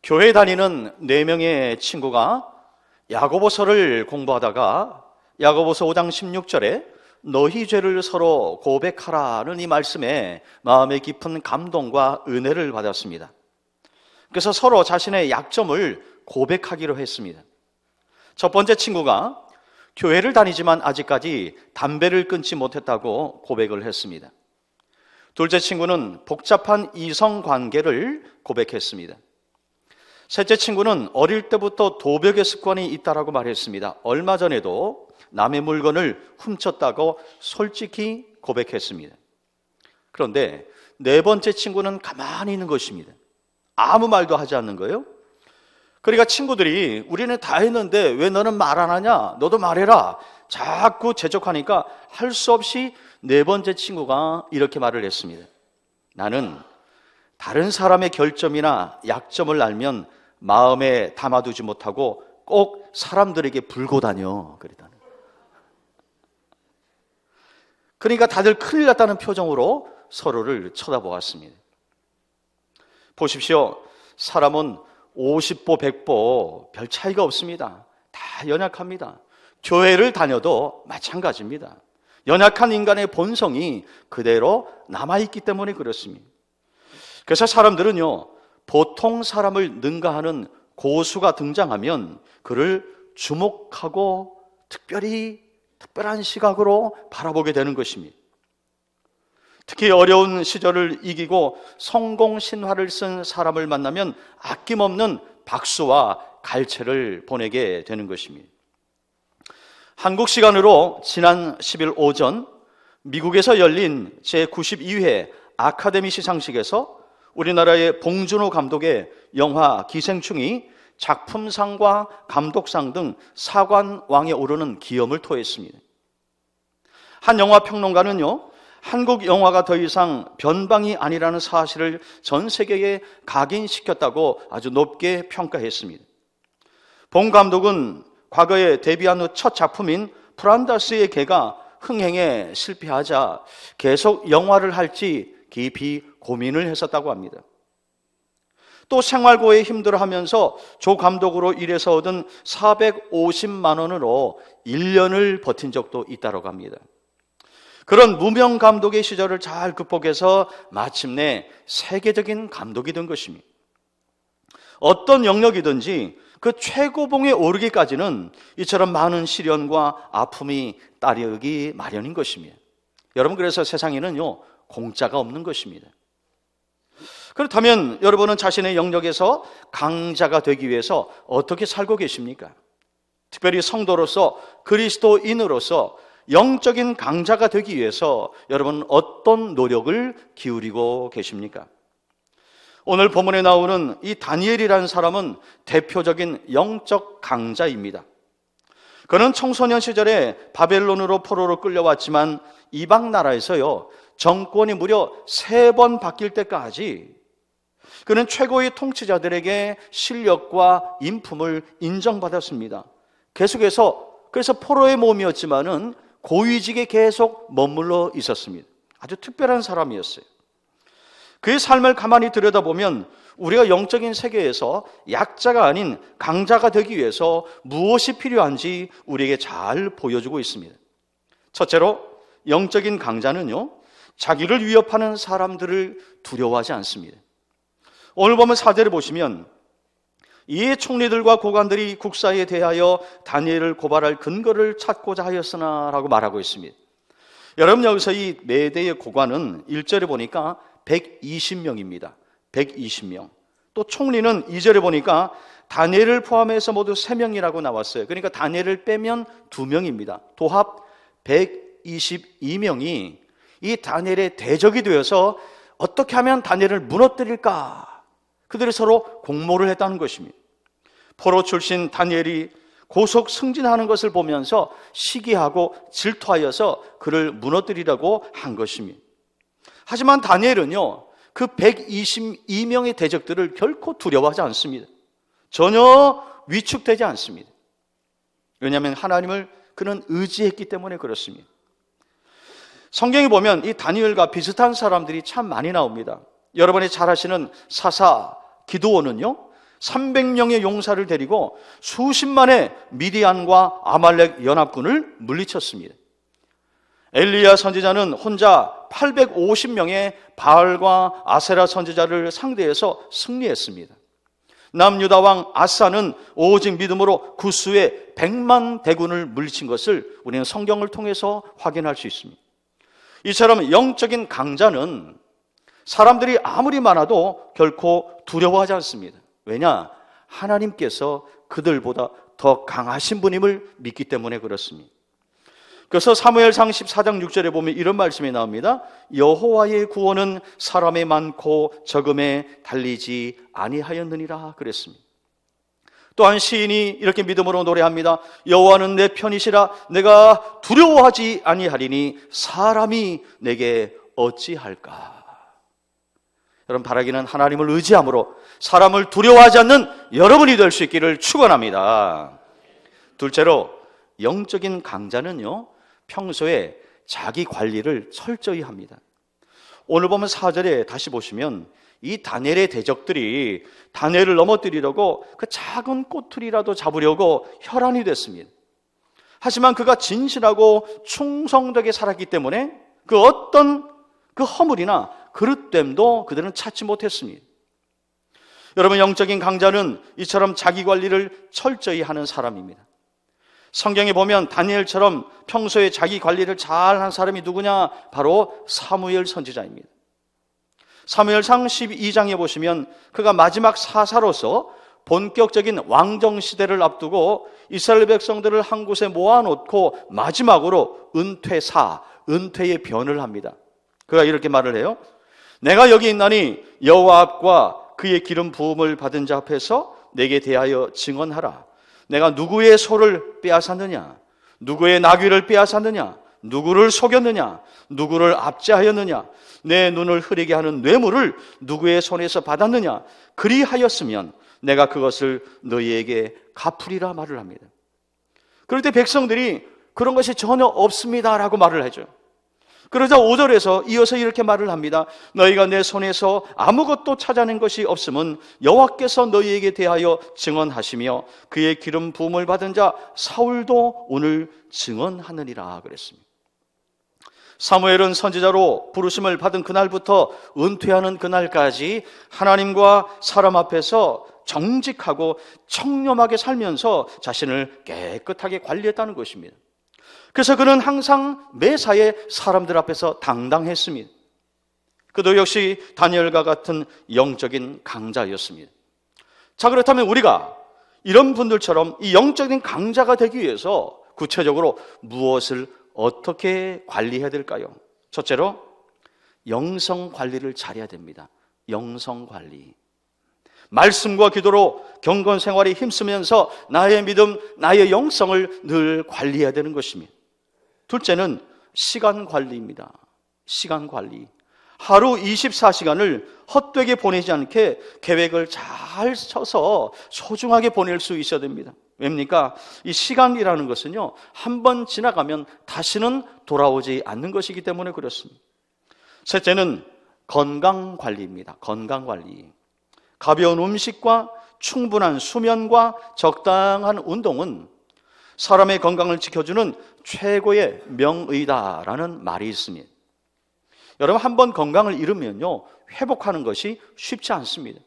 교회 다니는 4명의 친구가 야고보서를 공부하다가 야고보서 5장 16절에 너희 죄를 서로 고백하라는 이 말씀에 마음에 깊은 감동과 은혜를 받았습니다. 그래서 서로 자신의 약점을 고백하기로 했습니다. 첫 번째 친구가 교회를 다니지만 아직까지 담배를 끊지 못했다고 고백을 했습니다. 둘째 친구는 복잡한 이성관계를 고백했습니다. 셋째 친구는 어릴 때부터 도벽의 습관이 있다라고 말했습니다. 얼마 전에도 남의 물건을 훔쳤다고 솔직히 고백했습니다. 그런데 네 번째 친구는 가만히 있는 것입니다. 아무 말도 하지 않는 거예요. 그러니까 친구들이 우리는 다 했는데 왜 너는 말 안 하냐? 너도 말해라. 자꾸 재촉하니까 할 수 없이 네 번째 친구가 이렇게 말을 했습니다. 나는 다른 사람의 결점이나 약점을 알면 마음에 담아두지 못하고 꼭 사람들에게 불고 다녀. 그러니까 다들 큰일 났다는 표정으로 서로를 쳐다보았습니다. 보십시오. 사람은 50보 100보 별 차이가 없습니다. 다 연약합니다. 교회를 다녀도 마찬가지입니다. 연약한 인간의 본성이 그대로 남아있기 때문에 그렇습니다. 그래서 사람들은요, 보통 사람을 능가하는 고수가 등장하면 그를 주목하고 특별한 시각으로 바라보게 되는 것입니다. 특히 어려운 시절을 이기고 성공 신화를 쓴 사람을 만나면 아낌없는 박수와 갈채를 보내게 되는 것입니다. 한국 시간으로 지난 10일 오전 미국에서 열린 제92회 아카데미 시상식에서 우리나라의 봉준호 감독의 영화 기생충이 작품상과 감독상 등 사관왕에 오르는 기염을 토했습니다. 한 영화 평론가는요, 한국 영화가 더 이상 변방이 아니라는 사실을 전 세계에 각인시켰다고 아주 높게 평가했습니다. 봉 감독은 과거에 데뷔한 후 첫 작품인 프란다스의 개가 흥행에 실패하자 계속 영화를 할지 깊이 고민을 했었다고 합니다. 또 생활고에 힘들어하면서 조 감독으로 일해서 얻은 450만 원으로 1년을 버틴 적도 있다고 합니다. 그런 무명 감독의 시절을 잘 극복해서 마침내 세계적인 감독이 된 것입니다. 어떤 영역이든지 그 최고봉에 오르기까지는 이처럼 많은 시련과 아픔이 따르기 마련인 것입니다. 여러분, 그래서 세상에는요, 공짜가 없는 것입니다. 그렇다면 여러분은 자신의 영역에서 강자가 되기 위해서 어떻게 살고 계십니까? 특별히 성도로서, 그리스도인으로서 영적인 강자가 되기 위해서 여러분 어떤 노력을 기울이고 계십니까? 오늘 본문에 나오는 이 다니엘이라는 사람은 대표적인 영적 강자입니다. 그는 청소년 시절에 바벨론으로 포로로 끌려왔지만 이방 나라에서요, 정권이 무려 3번 바뀔 때까지 그는 최고의 통치자들에게 실력과 인품을 인정받았습니다. 계속해서, 그래서 포로의 몸이었지만은 고위직에 계속 머물러 있었습니다. 아주 특별한 사람이었어요. 그의 삶을 가만히 들여다보면 우리가 영적인 세계에서 약자가 아닌 강자가 되기 위해서 무엇이 필요한지 우리에게 잘 보여주고 있습니다. 첫째로, 영적인 강자는요, 자기를 위협하는 사람들을 두려워하지 않습니다. 오늘 보면 4절을 보시면 이에 총리들과 고관들이 국사에 대하여 다니엘을 고발할 근거를 찾고자 하였으나 라고 말하고 있습니다. 여러분, 여기서 이 4대의 고관은 1절에 보니까 120명입니다. 120명. 또 총리는 2절에 보니까 다니엘을 포함해서 모두 3명이라고 나왔어요. 그러니까 다니엘을 빼면 2명입니다. 도합 122명이 이 다니엘의 대적이 되어서 어떻게 하면 다니엘을 무너뜨릴까? 그들이 서로 공모를 했다는 것입니다. 포로 출신 다니엘이 고속 승진하는 것을 보면서 시기하고 질투하여서 그를 무너뜨리려고 한 것입니다. 하지만 다니엘은요, 그 122명의 대적들을 결코 두려워하지 않습니다. 전혀 위축되지 않습니다. 왜냐하면 하나님을 그는 의지했기 때문에 그렇습니다. 성경에 보면 이 다니엘과 비슷한 사람들이 참 많이 나옵니다. 여러분이 잘 아시는 사사 기드온은요, 300명의 용사를 데리고 수십만의 미디안과 아말렉 연합군을 물리쳤습니다. 엘리야 선지자는 혼자 850명의 바알과 아세라 선지자를 상대해서 승리했습니다. 남유다 왕 아사는 오직 믿음으로 구스의 100만 대군을 물리친 것을 우리는 성경을 통해서 확인할 수 있습니다. 이처럼 영적인 강자는 사람들이 아무리 많아도 결코 두려워하지 않습니다. 왜냐? 하나님께서 그들보다 더 강하신 분임을 믿기 때문에 그렇습니다. 그래서 사무엘상 14장 6절에 보면 이런 말씀이 나옵니다. 여호와의 구원은 사람의 많고 적음에 달리지 아니하였느니라 그랬습니다. 또한 시인이 이렇게 믿음으로 노래합니다. 여호와는 내 편이시라 내가 두려워하지 아니하리니 사람이 내게 어찌할까. 여러분, 바라기는 하나님을 의지함으로 사람을 두려워하지 않는 여러분이 될 수 있기를 축원합니다. 둘째로, 영적인 강자는요, 평소에 자기 관리를 철저히 합니다. 오늘 보면 4절에 다시 보시면 이 다니엘의 대적들이 다니엘을 넘어뜨리려고 그 작은 꼬투리라도 잡으려고 혈안이 됐습니다. 하지만 그가 진실하고 충성되게 살았기 때문에 그 어떤 그 허물이나 그릇됨도 그들은 찾지 못했습니다. 여러분, 영적인 강자는 이처럼 자기 관리를 철저히 하는 사람입니다. 성경에 보면 다니엘처럼 평소에 자기 관리를 잘한 사람이 누구냐? 바로 사무엘 선지자입니다. 사무엘상 12장에 보시면 그가 마지막 사사로서 본격적인 왕정 시대를 앞두고 이스라엘 백성들을 한 곳에 모아놓고 마지막으로 은퇴의 변을 합니다. 그가 이렇게 말을 해요. 내가 여기 있나니 여호와 앞과 그의 기름 부음을 받은 자 앞에서 내게 대하여 증언하라. 내가 누구의 소를 빼앗았느냐? 누구의 나귀를 빼앗았느냐? 누구를 속였느냐? 누구를 압제하였느냐? 내 눈을 흐리게 하는 뇌물을 누구의 손에서 받았느냐? 그리하였으면 내가 그것을 너희에게 갚으리라 말을 합니다. 그럴 때 백성들이 그런 것이 전혀 없습니다라고 말을 하죠. 그러자 5절에서 이어서 이렇게 말을 합니다. 너희가 내 손에서 아무것도 찾아낸 것이 없음은 여호와께서 너희에게 대하여 증언하시며 그의 기름 부음을 받은 자 사울도 오늘 증언하느니라 그랬습니다. 사무엘은 선지자로 부르심을 받은 그날부터 은퇴하는 그날까지 하나님과 사람 앞에서 정직하고 청렴하게 살면서 자신을 깨끗하게 관리했다는 것입니다. 그래서 그는 항상 매사에 사람들 앞에서 당당했습니다. 그도 역시 다니엘과 같은 영적인 강자였습니다. 자, 그렇다면 우리가 이런 분들처럼 이 영적인 강자가 되기 위해서 구체적으로 무엇을 어떻게 관리해야 될까요? 첫째로, 영성 관리를 잘해야 됩니다. 영성 관리. 말씀과 기도로 경건 생활에 힘쓰면서 나의 믿음, 나의 영성을 늘 관리해야 되는 것입니다. 둘째는 시간 관리입니다. 시간 관리. 하루 24시간을 헛되게 보내지 않게 계획을 잘 쳐서 소중하게 보낼 수 있어야 됩니다. 왜입니까? 이 시간이라는 것은요, 한번 지나가면 다시는 돌아오지 않는 것이기 때문에 그렇습니다. 셋째는 건강 관리입니다. 건강 관리. 가벼운 음식과 충분한 수면과 적당한 운동은 사람의 건강을 지켜주는 최고의 명의다라는 말이 있습니다. 여러분, 한번 건강을 잃으면요, 회복하는 것이 쉽지 않습니다.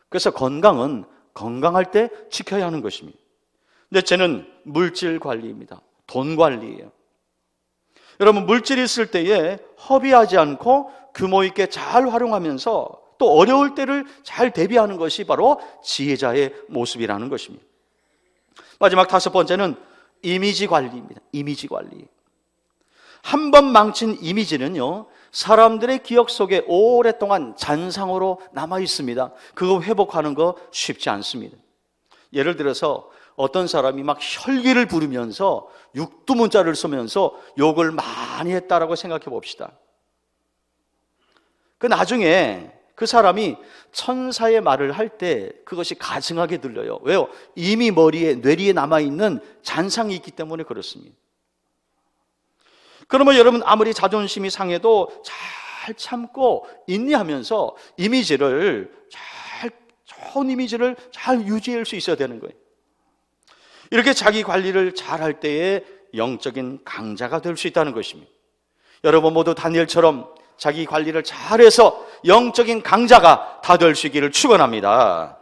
그래서 건강은 건강할 때 지켜야 하는 것입니다. 넷째는 물질 관리입니다. 돈 관리예요. 여러분, 물질이 있을 때에 허비하지 않고 규모 있게 잘 활용하면서 또 어려울 때를 잘 대비하는 것이 바로 지혜자의 모습이라는 것입니다. 마지막 다섯 번째는 이미지 관리입니다. 이미지 관리. 한 번 망친 이미지는요, 사람들의 기억 속에 오랫동안 잔상으로 남아 있습니다. 그거 회복하는 거 쉽지 않습니다. 예를 들어서 어떤 사람이 막 혈기를 부르면서 육두문자를 쓰면서 욕을 많이 했다라고 생각해 봅시다. 그 나중에 그 사람이 천사의 말을 할 때 그것이 가증하게 들려요. 왜요? 이미 뇌리에 남아있는 잔상이 있기 때문에 그렇습니다. 그러면 여러분, 아무리 자존심이 상해도 잘 참고 인내하면서 이미지를 잘 좋은 이미지를 잘 유지할 수 있어야 되는 거예요. 이렇게 자기 관리를 잘할 때에 영적인 강자가 될 수 있다는 것입니다. 여러분 모두 다니엘처럼 자기 관리를 잘해서 영적인 강자가 다 될 수 있기를 축원합니다.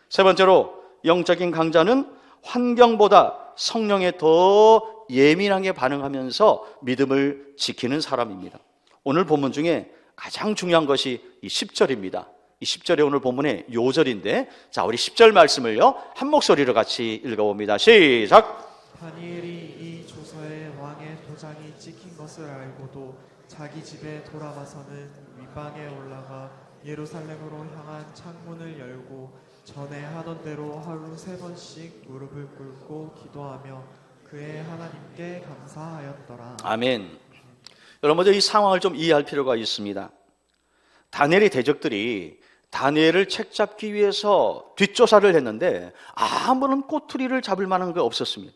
세 번째로 영적인 강자는 환경보다 성령에 더 예민하게 반응하면서 믿음을 지키는 사람입니다. 오늘 본문 중에 가장 중요한 것이 이 10절입니다. 이 10절이 오늘 본문의 요절인데, 자, 우리 10절 말씀을요 한 목소리로 같이 읽어봅니다. 시작. 다니엘이 이 조서에 왕의 도장이 찍힌 것을 알고도 자기 집에 돌아가서는 윗방에 올라가 예루살렘으로 향한 창문을 열고 전에 하던 대로 하루 3번씩 무릎을 꿇고 기도하며 그의 하나님께 감사하였더라. 아멘. 여러분 먼저 이 상황을 좀 이해할 필요가 있습니다. 다니엘의 대적들이 다니엘을 책잡기 위해서 뒷조사를 했는데 아무런 꼬투리를 잡을 만한 게 없었습니다.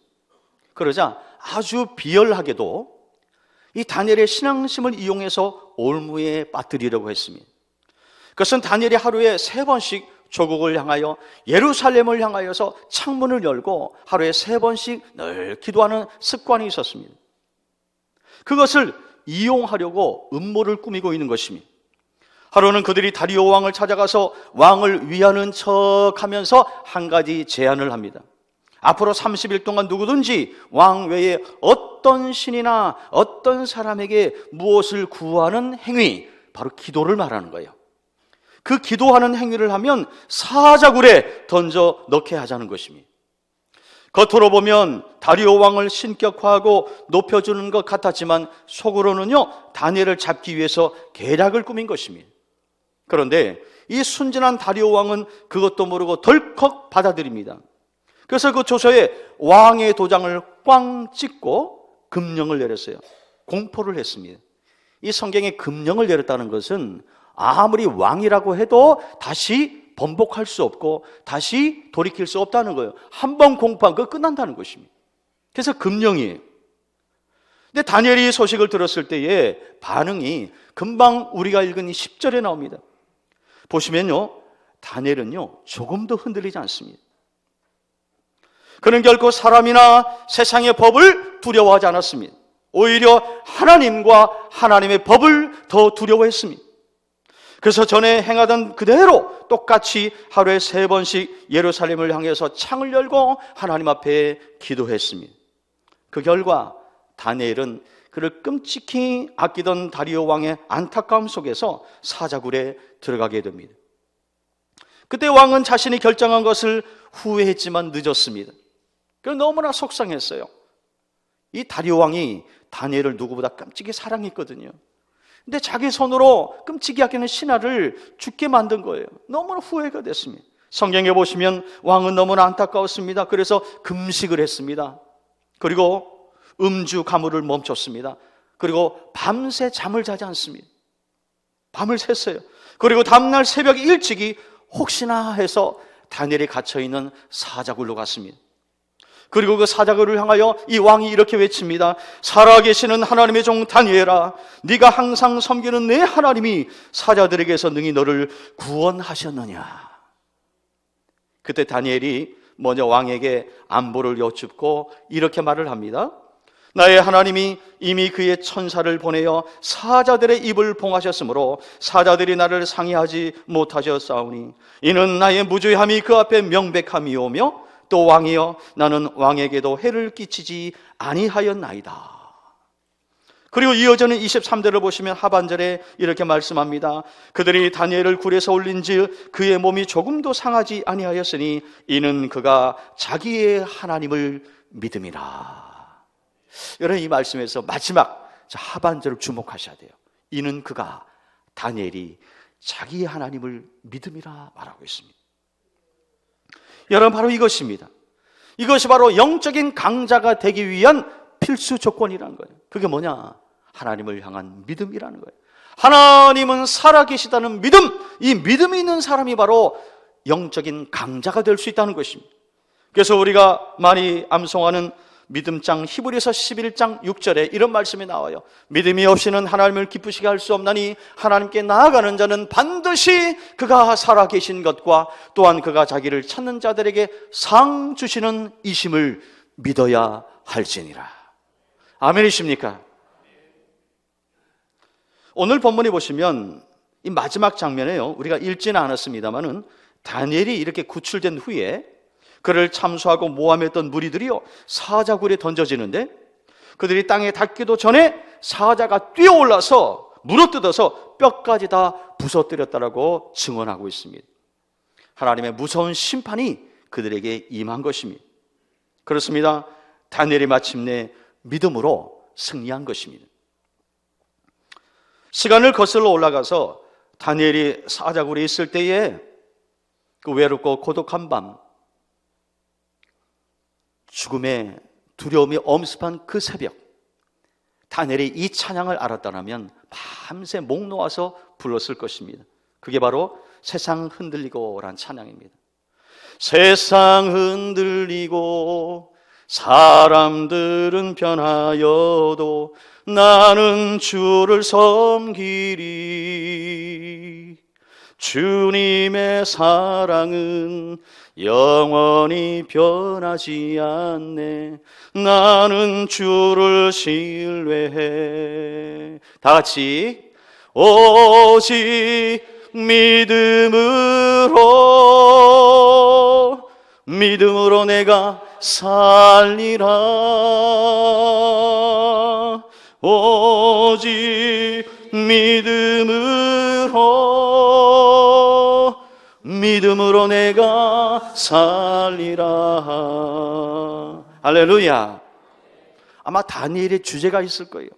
그러자 아주 비열하게도 이 다니엘의 신앙심을 이용해서 올무에 빠뜨리려고 했습니다. 그것은 다니엘이 하루에 3번씩 조국을 향하여 예루살렘을 향하여서 창문을 열고 하루에 3번씩 늘 기도하는 습관이 있었습니다. 그것을 이용하려고 음모를 꾸미고 있는 것입니다. 하루는 그들이 다리오 왕을 찾아가서 왕을 위하는 척하면서 한 가지 제안을 합니다. 앞으로 30일 동안 누구든지 왕 외에 어떤 신이나 어떤 사람에게 무엇을 구하는 행위, 바로 기도를 말하는 거예요. 그 기도하는 행위를 하면 사자굴에 던져 넣게 하자는 것입니다. 겉으로 보면 다리오 왕을 신격화하고 높여주는 것 같았지만 속으로는요 다니엘을 잡기 위해서 계략을 꾸민 것입니다. 그런데 이 순진한 다리오 왕은 그것도 모르고 덜컥 받아들입니다. 그래서 그 조서에 왕의 도장을 꽝 찍고 금령을 내렸어요. 공포를 했습니다. 이 성경에 금령을 내렸다는 것은 아무리 왕이라고 해도 다시 번복할 수 없고 다시 돌이킬 수 없다는 거예요. 한 번 공포한 거 끝난다는 것입니다. 그래서 금령이에요. 근데 다니엘이 이 소식을 들었을 때의 반응이 금방 우리가 읽은 이 10절에 나옵니다. 보시면요, 다니엘은요 조금도 흔들리지 않습니다. 그는 결코 사람이나 세상의 법을 두려워하지 않았습니다. 오히려 하나님과 하나님의 법을 더 두려워했습니다. 그래서 전에 행하던 그대로 똑같이 하루에 3번씩 예루살렘을 향해서 창을 열고 하나님 앞에 기도했습니다. 그 결과 다니엘은 그를 끔찍히 아끼던 다리오 왕의 안타까움 속에서 사자굴에 들어가게 됩니다. 그때 왕은 자신이 결정한 것을 후회했지만 늦었습니다. 그래서 너무나 속상했어요. 이 다리오 왕이 다니엘을 누구보다 끔찍이 사랑했거든요. 근데 자기 손으로 끔찍이 아끼는 신하를 죽게 만든 거예요. 너무나 후회가 됐습니다. 성경에 보시면 왕은 너무나 안타까웠습니다. 그래서 금식을 했습니다. 그리고 음주 가물을 멈췄습니다. 그리고 밤새 잠을 자지 않습니다. 밤을 샜어요. 그리고 다음날 새벽 일찍이 혹시나 해서 다니엘이 갇혀있는 사자굴로 갔습니다. 그리고 그 사자굴을 향하여 이 왕이 이렇게 외칩니다. 살아계시는 하나님의 종 다니엘아, 네가 항상 섬기는 내 하나님이 사자들에게서 능히 너를 구원하셨느냐. 그때 다니엘이 먼저 왕에게 안보를 여쭙고 이렇게 말을 합니다. 나의 하나님이 이미 그의 천사를 보내어 사자들의 입을 봉하셨으므로 사자들이 나를 상의하지 못하셨사오니 이는 나의 무죄함이 그 앞에 명백함이오며 또 왕이여 나는 왕에게도 해를 끼치지 아니하였나이다. 그리고 이어지는 23절을 보시면 하반절에 이렇게 말씀합니다. 그들이 다니엘을 굴에서 올린즉 그의 몸이 조금도 상하지 아니하였으니 이는 그가 자기의 하나님을 믿음이라. 여러분 이 말씀에서 마지막 하반절을 주목하셔야 돼요. 이는 그가 다니엘이 자기의 하나님을 믿음이라 말하고 있습니다. 여러분 바로 이것입니다. 이것이 바로 영적인 강자가 되기 위한 필수 조건이라는 거예요. 그게 뭐냐? 하나님을 향한 믿음이라는 거예요. 하나님은 살아계시다는 믿음, 이 믿음이 있는 사람이 바로 영적인 강자가 될 수 있다는 것입니다. 그래서 우리가 많이 암송하는 믿음장 히브리서 11장 6절에 이런 말씀이 나와요. 믿음이 없이는 하나님을 기쁘시게 할 수 없나니 하나님께 나아가는 자는 반드시 그가 살아계신 것과 또한 그가 자기를 찾는 자들에게 상 주시는 이심을 믿어야 할지니라. 아멘이십니까? 오늘 본문에 보시면 이 마지막 장면에요, 우리가 읽지는 않았습니다만은 다니엘이 이렇게 구출된 후에 그를 참수하고 모함했던 무리들이요 사자굴에 던져지는데, 그들이 땅에 닿기도 전에 사자가 뛰어올라서 물어뜯어서 뼈까지 다 부서뜨렸다라고 증언하고 있습니다. 하나님의 무서운 심판이 그들에게 임한 것입니다. 그렇습니다. 다니엘이 마침내 믿음으로 승리한 것입니다. 시간을 거슬러 올라가서 다니엘이 사자굴에 있을 때에 그 외롭고 고독한 밤, 죽음의 두려움이 엄습한 그 새벽, 다니엘이 이 찬양을 알았다면 밤새 목 놓아서 불렀을 것입니다. 그게 바로 세상 흔들리고란 찬양입니다. 세상 흔들리고 사람들은 변하여도 나는 주를 섬기리. 주님의 사랑은 영원히 변하지 않네. 나는 주를 신뢰해. 다 같이 오직 믿음으로 내가 살리라. 오직 믿음으로 내가 살리라. 할렐루야. 아마 다니엘의 주제가 있을 거예요.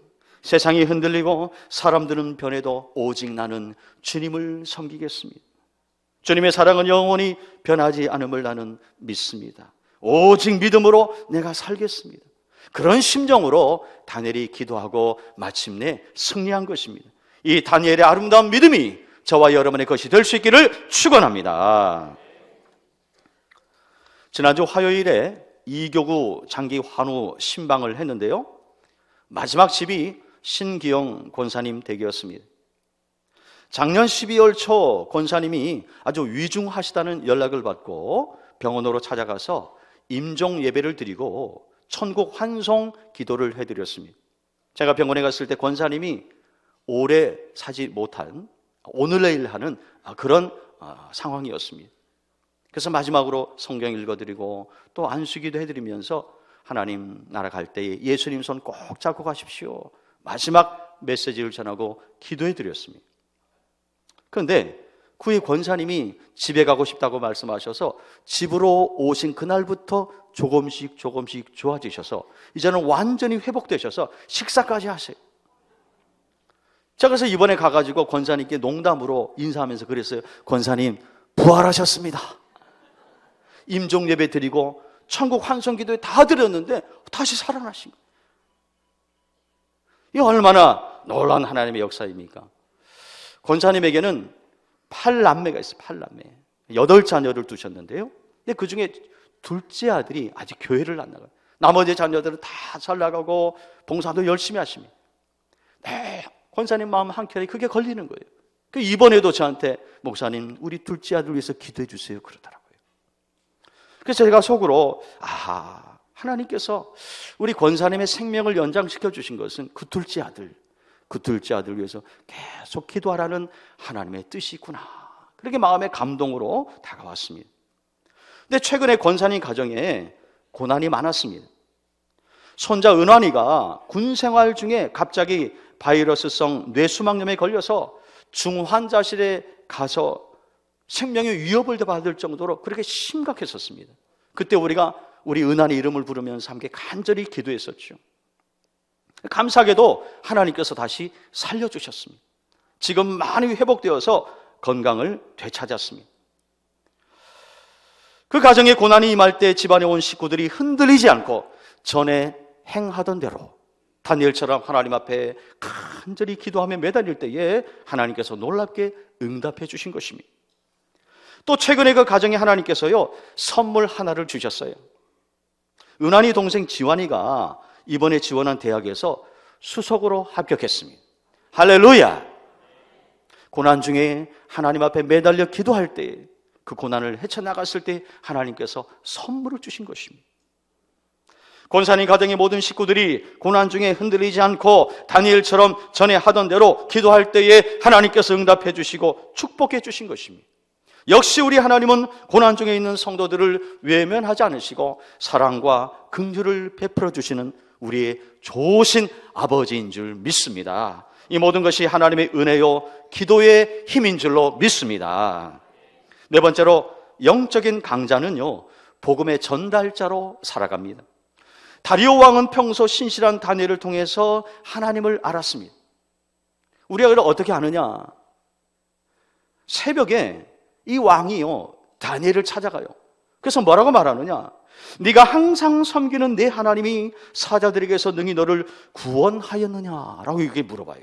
세상이 흔들리고 사람들은 변해도 오직 나는 주님을 섬기겠습니다. 주님의 사랑은 영원히 변하지 않음을 나는 믿습니다. 오직 믿음으로 내가 살겠습니다. 그런 심정으로 다니엘이 기도하고 마침내 승리한 것입니다. 이 다니엘의 아름다운 믿음이 저와 여러분의 것이 될 수 있기를 축원합니다. 지난주 화요일에 이교구 장기 환우 신방을 했는데요, 마지막 집이 신기영 권사님 댁이었습니다. 작년 12월 초 권사님이 아주 위중하시다는 연락을 받고 병원으로 찾아가서 임종 예배를 드리고 천국 환송 기도를 해드렸습니다. 제가 병원에 갔을 때 권사님이 오래 사지 못한, 오늘 내일 하는 그런 상황이었습니다. 그래서 마지막으로 성경 읽어드리고 또 안수기도 해드리면서 하나님 나라 갈 때에 예수님 손 꼭 잡고 가십시오, 마지막 메시지를 전하고 기도해드렸습니다. 그런데 그 후에 권사님이 집에 가고 싶다고 말씀하셔서 집으로 오신 그날부터 조금씩 좋아지셔서 이제는 완전히 회복되셔서 식사까지 하세요. 자, 그래서 이번에 가가지고 권사님께 농담으로 인사하면서 그랬어요. 권사님 부활하셨습니다. 임종 예배 드리고 천국 환송 기도에 다 드렸는데 다시 살아나신 거예요. 이 얼마나 놀라운 하나님의 역사입니까? 권사님에게는 8남매가 있어요. 8남매 8자녀를 두셨는데요, 근데 그 중에 둘째 아들이 아직 교회를 안 나가요. 나머지 자녀들은 다 잘 나가고 봉사도 열심히 하십니다. 네, 권사님 마음 한켠에 그게 걸리는 거예요. 이번에도 저한테 목사님 우리 둘째 아들 위해서 기도해 주세요 그러더라고요. 그래서 제가 속으로 하나님께서 우리 권사님의 생명을 연장시켜 주신 것은 그 둘째 아들 위해서 계속 기도하라는 하나님의 뜻이구나, 그렇게 마음의 감동으로 다가왔습니다. 근데 최근에 권사님 가정에 고난이 많았습니다. 손자 은환이가 군 생활 중에 갑자기 바이러스성 뇌수막염에 걸려서 중환자실에 가서 생명의 위협을 받을 정도로 그렇게 심각했었습니다. 그때 우리가 우리 은환이 이름을 부르면서 함께 간절히 기도했었죠. 감사하게도 하나님께서 다시 살려주셨습니다. 지금 많이 회복되어서 건강을 되찾았습니다. 그 가정에 고난이 임할 때 집안에 온 식구들이 흔들리지 않고 전에 행하던 대로 다니엘처럼 하나님 앞에 간절히 기도하며 매달릴 때에 하나님께서 놀랍게 응답해 주신 것입니다. 또 최근에 그 가정에 하나님께서요 선물 하나를 주셨어요. 은한이 동생 지환이가 이번에 지원한 대학에서 수석으로 합격했습니다. 할렐루야! 고난 중에 하나님 앞에 매달려 기도할 때, 그 고난을 헤쳐나갔을 때 하나님께서 선물을 주신 것입니다. 권사님 가정의 모든 식구들이 고난 중에 흔들리지 않고 다니엘처럼 전에 하던 대로 기도할 때에 하나님께서 응답해 주시고 축복해 주신 것입니다. 역시 우리 하나님은 고난 중에 있는 성도들을 외면하지 않으시고 사랑과 긍휼을 베풀어 주시는 우리의 좋으신 아버지인 줄 믿습니다. 이 모든 것이 하나님의 은혜요 기도의 힘인 줄로 믿습니다. 네 번째로, 영적인 강자는요 복음의 전달자로 살아갑니다. 다리오 왕은 평소 신실한 다니엘을 통해서 하나님을 알았습니다. 우리가 그걸 어떻게 아느냐? 새벽에 이 왕이요 다니엘을 찾아가요. 그래서 뭐라고 말하느냐? 네가 항상 섬기는 내 하나님이 사자들에게서 능히 너를 구원하였느냐라고 이렇게 물어봐요.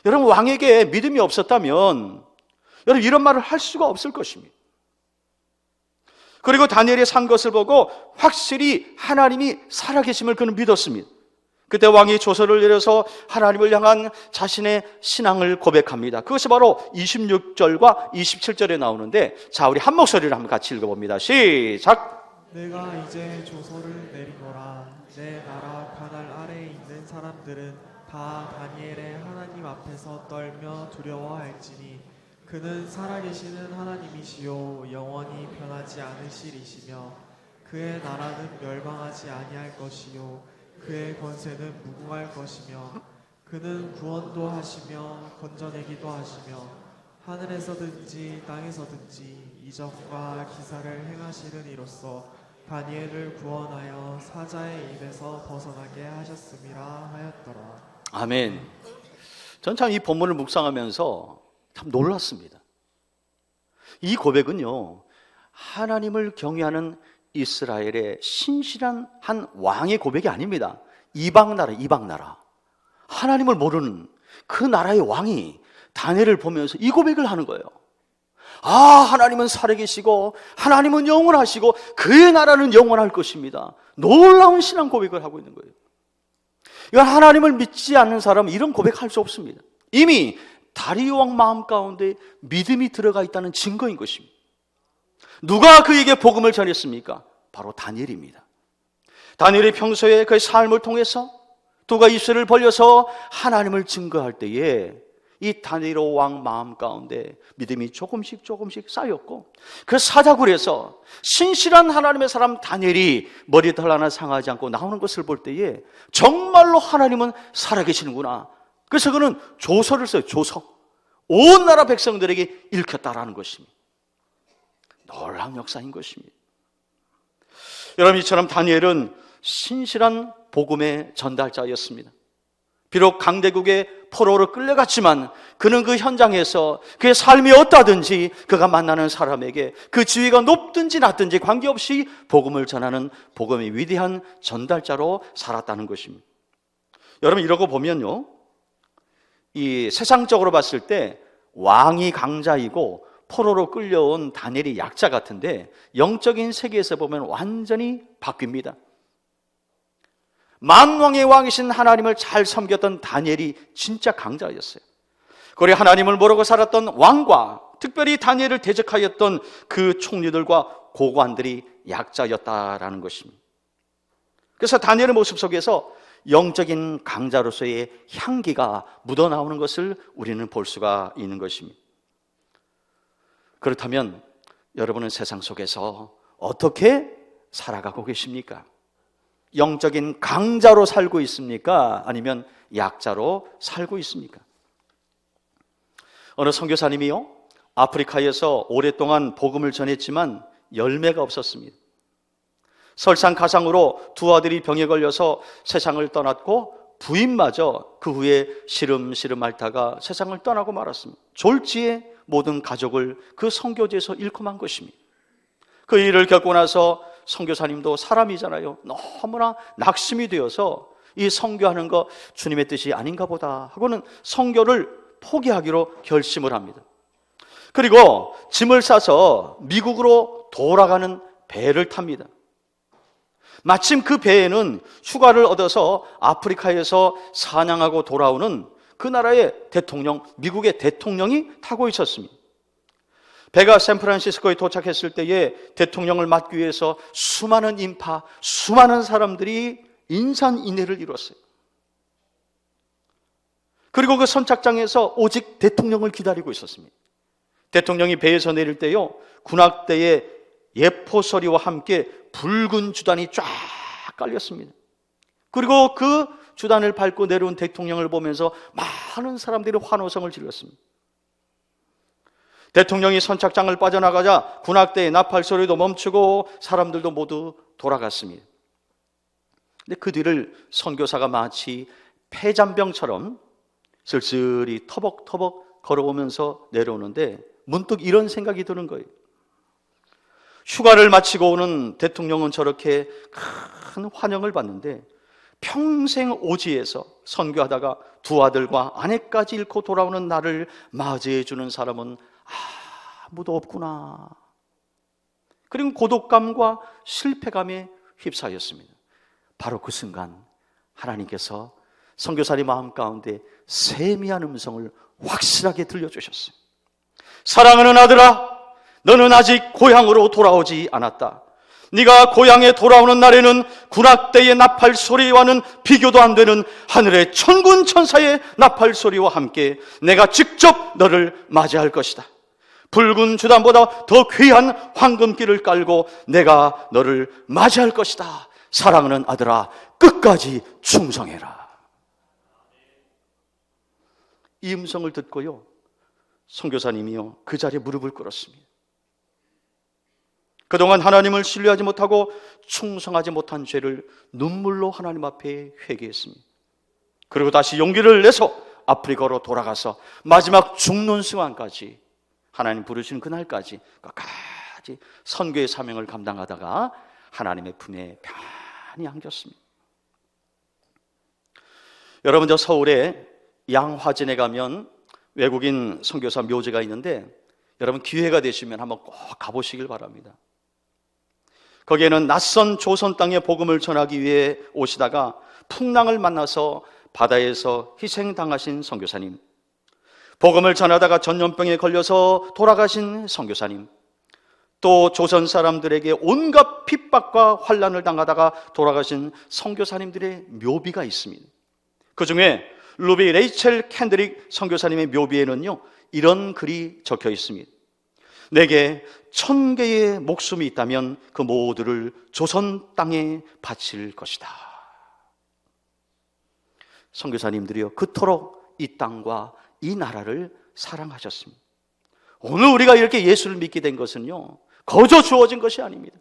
여러분, 왕에게 믿음이 없었다면 여러분 이런 말을 할 수가 없을 것입니다. 그리고 다니엘이 산 것을 보고 확실히 하나님이 살아계심을 그는 믿었습니다. 그때 왕이 조서를 내려서 하나님을 향한 자신의 신앙을 고백합니다. 그것이 바로 26절과 27절에 나오는데, 자, 우리 한 목소리를 한번 같이 읽어봅니다. 시작! 내가 이제 조서를 내리노라. 내 나라 관할 아래에 있는 사람들은 다 다니엘의 하나님 앞에서 떨며 두려워할지니 그는 살아계시는 하나님이시요 영원히 변하지 않으시리시며 그의 나라는 멸망하지 아니할 것이요 그의 권세는 무궁할 것이며 그는 구원도 하시며 건져내기도 하시며 하늘에서든지 땅에서든지 이적과 기사를 행하시는 이로써 다니엘을 구원하여 사자의 입에서 벗어나게 하셨음이라 하였더라. 아멘. 전 참 이 본문을 묵상하면서 참 놀랐습니다. 이 고백은요 하나님을 경외하는 이스라엘의 신실한 한 왕의 고백이 아닙니다. 이방 나라 하나님을 모르는 그 나라의 왕이 다니엘을 보면서 이 고백을 하는 거예요. 아, 하나님은 살아계시고 하나님은 영원하시고 그의 나라는 영원할 것입니다. 놀라운 신앙 고백을 하고 있는 거예요. 이건 하나님을 믿지 않는 사람은 이런 고백할 수 없습니다. 이미 다리오 왕 마음 가운데 믿음이 들어가 있다는 증거인 것입니다. 누가 그에게 복음을 전했습니까? 바로 다니엘입니다. 다니엘이 평소에 그의 삶을 통해서 두가 입술을 벌려서 하나님을 증거할 때에 이 다니엘 왕 마음 가운데 믿음이 조금씩 쌓였고, 그 사자굴에서 신실한 하나님의 사람 다니엘이 머리털 하나 상하지 않고 나오는 것을 볼 때에 정말로 하나님은 살아계시는구나. 그래서 그는 조서를 써요. 조서. 온 나라 백성들에게 읽혔다라는 것입니다. 놀라운 역사인 것입니다. 여러분, 이처럼 다니엘은 신실한 복음의 전달자였습니다. 비록 강대국의 포로로 끌려갔지만 그는 그 현장에서 그의 삶이 어떠하든지 그가 만나는 사람에게 그 지위가 높든지 낮든지 관계없이 복음을 전하는 복음의 위대한 전달자로 살았다는 것입니다. 여러분, 이러고 보면요, 이 세상적으로 봤을 때 왕이 강자이고 포로로 끌려온 다니엘이 약자 같은데 영적인 세계에서 보면 완전히 바뀝니다. 만왕의 왕이신 하나님을 잘 섬겼던 다니엘이 진짜 강자였어요. 그리고 하나님을 모르고 살았던 왕과 특별히 다니엘을 대적하였던 그 총리들과 고관들이 약자였다라는 것입니다. 그래서 다니엘의 모습 속에서 영적인 강자로서의 향기가 묻어나오는 것을 우리는 볼 수가 있는 것입니다. 그렇다면 여러분은 세상 속에서 어떻게 살아가고 계십니까? 영적인 강자로 살고 있습니까? 아니면 약자로 살고 있습니까? 어느 선교사님이요, 아프리카에서 오랫동안 복음을 전했지만 열매가 없었습니다. 설상가상으로 두 아들이 병에 걸려서 세상을 떠났고 부인마저 그 후에 시름시름 앓다가 세상을 떠나고 말았습니다. 졸지에 모든 가족을 그 선교지에서 잃고 만 것입니다. 그 일을 겪고 나서 선교사님도 사람이잖아요. 너무나 낙심이 되어서 이 선교하는 거 주님의 뜻이 아닌가 보다 하고는 선교를 포기하기로 결심을 합니다. 그리고 짐을 싸서 미국으로 돌아가는 배를 탑니다. 마침 그 배에는 휴가를 얻어서 아프리카에서 사냥하고 돌아오는 그 나라의 대통령, 미국의 대통령이 타고 있었습니다. 배가 샌프란시스코에 도착했을 때에 대통령을 맞기 위해서 수많은 인파, 수많은 사람들이 인산인해를 이뤘어요. 그리고 그 선착장에서 오직 대통령을 기다리고 있었습니다. 대통령이 배에서 내릴 때요, 군악대의 예포소리와 함께 붉은 주단이 쫙 깔렸습니다. 그리고 그 주단을 밟고 내려온 대통령을 보면서 많은 사람들이 환호성을 질렀습니다. 대통령이 선착장을 빠져나가자 군악대의 나팔 소리도 멈추고 사람들도 모두 돌아갔습니다. 근데 그 뒤를 선교사가 마치 폐잔병처럼 쓸쓸히 터벅터벅 걸어오면서 내려오는데 문득 이런 생각이 드는 거예요. 휴가를 마치고 오는 대통령은 저렇게 큰 환영을 받는데 평생 오지에서 선교하다가 두 아들과 아내까지 잃고 돌아오는 나를 맞이해 주는 사람은 아무도 없구나. 그리고 고독감과 실패감에 휩싸였습니다. 바로 그 순간 하나님께서 선교사님 마음 가운데 세미한 음성을 확실하게 들려주셨어요. 사랑하는 아들아, 너는 아직 고향으로 돌아오지 않았다. 네가 고향에 돌아오는 날에는 군악대의 나팔 소리와는 비교도 안 되는 하늘의 천군 천사의 나팔 소리와 함께 내가 직접 너를 맞이할 것이다. 붉은 주단보다 더 귀한 황금길을 깔고 내가 너를 맞이할 것이다. 사랑하는 아들아, 끝까지 충성해라. 이 음성을 듣고요, 선교사님이요 그 자리에 무릎을 꿇었습니다. 그동안 하나님을 신뢰하지 못하고 충성하지 못한 죄를 눈물로 하나님 앞에 회개했습니다. 그리고 다시 용기를 내서 아프리카로 돌아가서 마지막 죽는 순간까지, 하나님 부르시는 그날까지 끝까지 선교의 사명을 감당하다가 하나님의 품에 편히 안겼습니다. 여러분, 저 서울에 양화진에 가면 외국인 선교사 묘지가 있는데 여러분 기회가 되시면 한번 꼭 가보시길 바랍니다. 거기에는 낯선 조선 땅에 복음을 전하기 위해 오시다가 풍랑을 만나서 바다에서 희생당하신 선교사님, 복음을 전하다가 전염병에 걸려서 돌아가신 선교사님, 또 조선 사람들에게 온갖 핍박과 환난을 당하다가 돌아가신 선교사님들의 묘비가 있습니다. 그 중에 루비 레이첼 캔드릭 선교사님의 묘비에는요 이런 글이 적혀 있습니다. 내게 1000개의 목숨이 있다면 그 모두를 조선 땅에 바칠 것이다. 선교사님들이요 그토록 이 땅과 이 나라를 사랑하셨습니다. 오늘 우리가 이렇게 예수를 믿게 된 것은요 거저 주어진 것이 아닙니다.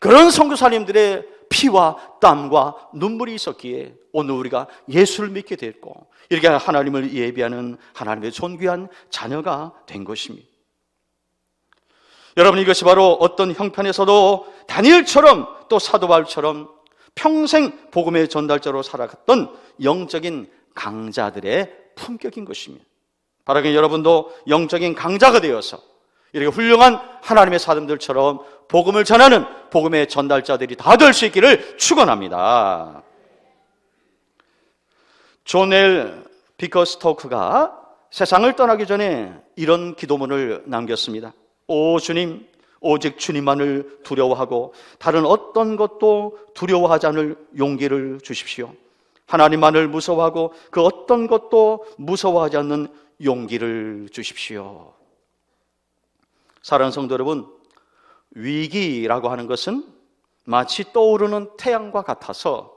그런 선교사님들의 피와 땀과 눈물이 있었기에 오늘 우리가 예수를 믿게 됐고 이렇게 하나님을 예비하는 하나님의 존귀한 자녀가 된 것입니다. 여러분, 이것이 바로 어떤 형편에서도 다니엘처럼 또 사도 바울처럼 평생 복음의 전달자로 살아갔던 영적인 강자들의 품격인 것입니다. 바라긴 여러분도 영적인 강자가 되어서 이렇게 훌륭한 하나님의 사람들처럼 복음을 전하는 복음의 전달자들이 다 될 수 있기를 축원합니다. 존 엘 비커스토크가 세상을 떠나기 전에 이런 기도문을 남겼습니다. 오 주님, 오직 주님만을 두려워하고 다른 어떤 것도 두려워하지 않을 용기를 주십시오. 하나님만을 무서워하고 그 어떤 것도 무서워하지 않는 용기를 주십시오. 사랑하는 성도 여러분, 위기라고 하는 것은 마치 떠오르는 태양과 같아서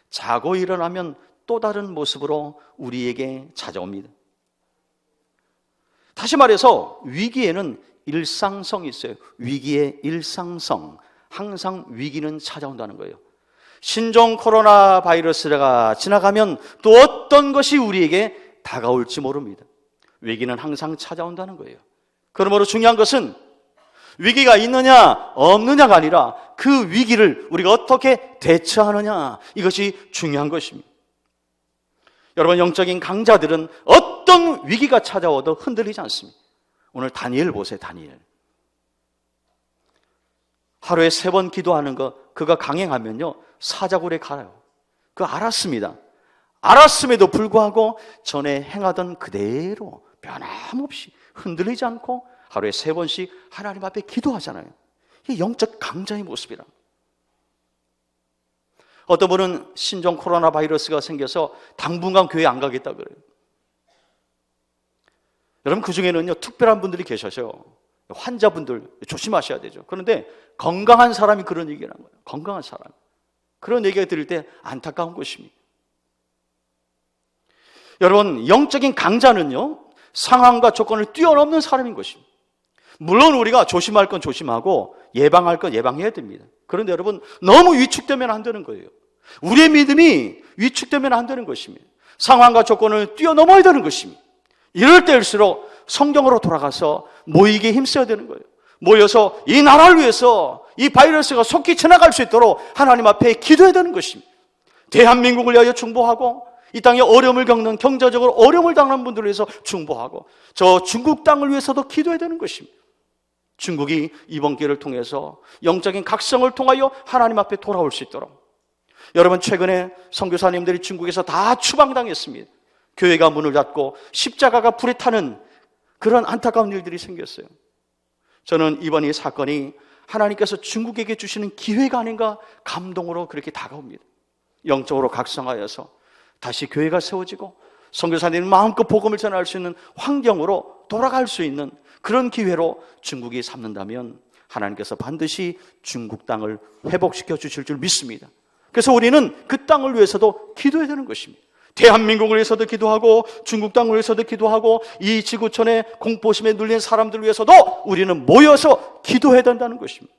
자고 일어나면 또 다른 모습으로 우리에게 찾아옵니다. 다시 말해서 위기에는 일상성이 있어요. 위기의 일상성, 항상 위기는 찾아온다는 거예요. 신종 코로나 바이러스가 지나가면 또 어떤 것이 우리에게 다가올지 모릅니다. 위기는 항상 찾아온다는 거예요. 그러므로 중요한 것은 위기가 있느냐 없느냐가 아니라 그 위기를 우리가 어떻게 대처하느냐, 이것이 중요한 것입니다. 여러분, 영적인 강자들은 어떤 위기가 찾아와도 흔들리지 않습니다. 오늘 다니엘 보세요. 다니엘 하루에 3번 기도하는 거 그가 강행하면요 사자굴에 갈아요. 그거 알았습니다. 알았음에도 불구하고 전에 행하던 그대로 변함없이 흔들리지 않고 하루에 3번씩 하나님 앞에 기도하잖아요. 이게 영적 강자의 모습이라. 어떤 분은 신종 코로나 바이러스가 생겨서 당분간 교회 안 가겠다 그래요. 여러분, 그 중에는요 특별한 분들이 계셔서 환자분들 조심하셔야 되죠. 그런데 건강한 사람이 그런 얘기를 한 거예요. 건강한 사람. 그런 얘기가 들을 때 안타까운 것입니다. 여러분, 영적인 강자는요 상황과 조건을 뛰어넘는 사람인 것입니다. 물론 우리가 조심할 건 조심하고 예방할 건 예방해야 됩니다. 그런데 여러분, 너무 위축되면 안 되는 거예요. 우리의 믿음이 위축되면 안 되는 것입니다. 상황과 조건을 뛰어넘어야 되는 것입니다. 이럴 때일수록 성경으로 돌아가서 모이기에 힘써야 되는 거예요. 모여서 이 나라를 위해서 이 바이러스가 속히 지나갈 수 있도록 하나님 앞에 기도해야 되는 것입니다. 대한민국을 위하여 중보하고, 이 땅에 어려움을 겪는, 경제적으로 어려움을 당하는 분들을 위해서 중보하고, 저 중국 땅을 위해서도 기도해야 되는 것입니다. 중국이 이번 기회를 통해서 영적인 각성을 통하여 하나님 앞에 돌아올 수 있도록. 여러분, 최근에 선교사님들이 중국에서 다 추방당했습니다. 교회가 문을 닫고 십자가가 불에 타는 그런 안타까운 일들이 생겼어요. 저는 이번 이 사건이 하나님께서 중국에게 주시는 기회가 아닌가 감동으로 그렇게 다가옵니다. 영적으로 각성하여서 다시 교회가 세워지고 선교사님이 마음껏 복음을 전할 수 있는 환경으로 돌아갈 수 있는 그런 기회로 중국이 삼는다면 하나님께서 반드시 중국 땅을 회복시켜 주실 줄 믿습니다. 그래서 우리는 그 땅을 위해서도 기도해야 되는 것입니다. 대한민국을 위해서도 기도하고 중국 땅을 위해서도 기도하고 이 지구촌의 공포심에 눌린 사람들을 위해서도 우리는 모여서 기도해야 된다는 것입니다.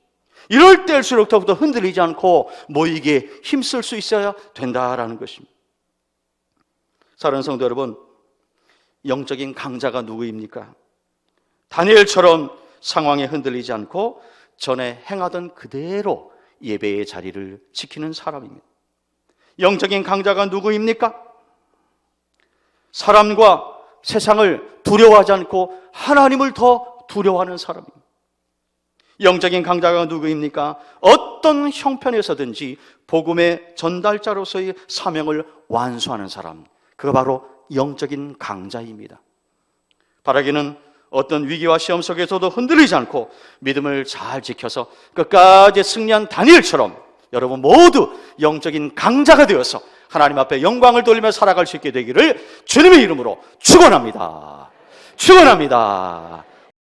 이럴 때일수록 더욱더 흔들리지 않고 모이기에 힘쓸 수 있어야 된다라는 것입니다. 사랑하는 성도 여러분, 영적인 강자가 누구입니까? 다니엘처럼 상황에 흔들리지 않고 전에 행하던 그대로 예배의 자리를 지키는 사람입니다. 영적인 강자가 누구입니까? 사람과 세상을 두려워하지 않고 하나님을 더 두려워하는 사람입니다. 영적인 강자가 누구입니까? 어떤 형편에서든지 복음의 전달자로서의 사명을 완수하는 사람, 그가 바로 영적인 강자입니다. 바라기는 어떤 위기와 시험 속에서도 흔들리지 않고 믿음을 잘 지켜서 끝까지 승리한 다니엘처럼 여러분 모두 영적인 강자가 되어서 하나님 앞에 영광을 돌리며 살아갈 수 있게 되기를 주님의 이름으로 축원합니다. 축원합니다.